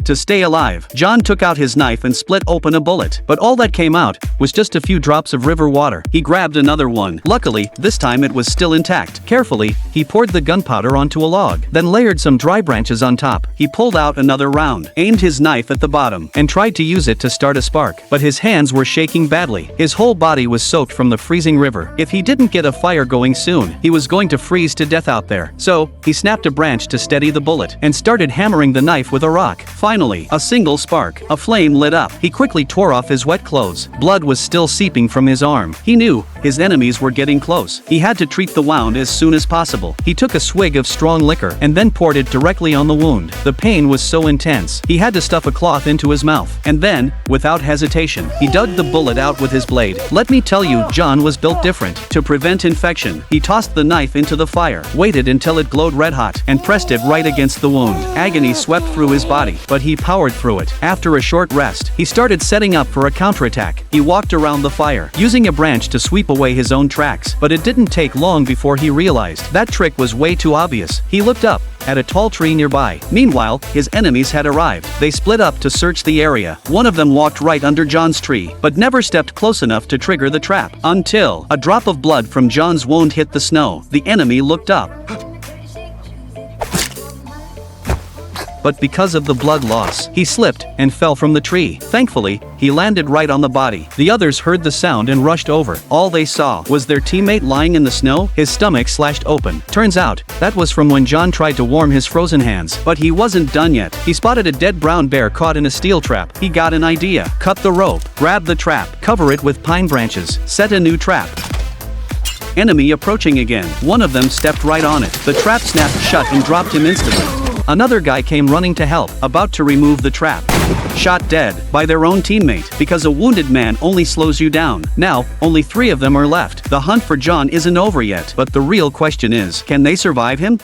To stay alive, John took out his knife and split open a bullet. But all that came out was just a few drops of river water. He grabbed another one. Luckily, this time it was still intact. Carefully, he poured the gunpowder onto a log, then layered some dry branches on top. He pulled out another round, aimed his knife at the bottom, and tried to use it to start a spark. But his hands were shaking badly. His whole body was soaked from the freezing river. If he didn't get a fire going soon, he was going to freeze to death out there. So, he snapped a branch to steady the bullet, and started hammering the knife with a rock. Finally, a single spark. A flame lit up. He quickly tore off his wet clothes. Blood was still seeping from his arm. He knew his enemies were getting close. He had to treat the wound as soon as possible. He took a swig of strong liquor and then poured it directly on the wound. The pain was so intense, he had to stuff a cloth into his mouth. And then, without hesitation, he dug the bullet out with his blade. Let me tell you, John was built different. To prevent infection, he tossed the knife into the fire, waited until it glowed red hot, and pressed it right against the wound. Agony swept through his body, but he powered through it. After a short rest, he started setting up for a counterattack. He walked around the fire, using a branch to sweep away his own tracks, but it didn't take long before he realized that trick was way too obvious. He looked up at a tall tree nearby. Meanwhile, his enemies had arrived. They split up to search the area. One of them walked right under John's tree, but never stepped close enough to trigger the trap. Until a drop of blood from John's wound hit the snow. The enemy looked up. But because of the blood loss, he slipped and fell from the tree. Thankfully, he landed right on the body. The others heard the sound and rushed over. All they saw was their teammate lying in the snow, his stomach slashed open. Turns out, that was from when John tried to warm his frozen hands. But he wasn't done yet. He spotted a dead brown bear caught in a steel trap. He got an idea. Cut the rope, grab the trap, cover it with pine branches, set a new trap. Enemy approaching again. One of them stepped right on it. The trap snapped shut and dropped him instantly. Another guy came running to help, about to remove the trap. Shot dead by their own teammate, because a wounded man only slows you down. Now, only 3 of them are left. The hunt for John isn't over yet, but the real question is, can they survive him?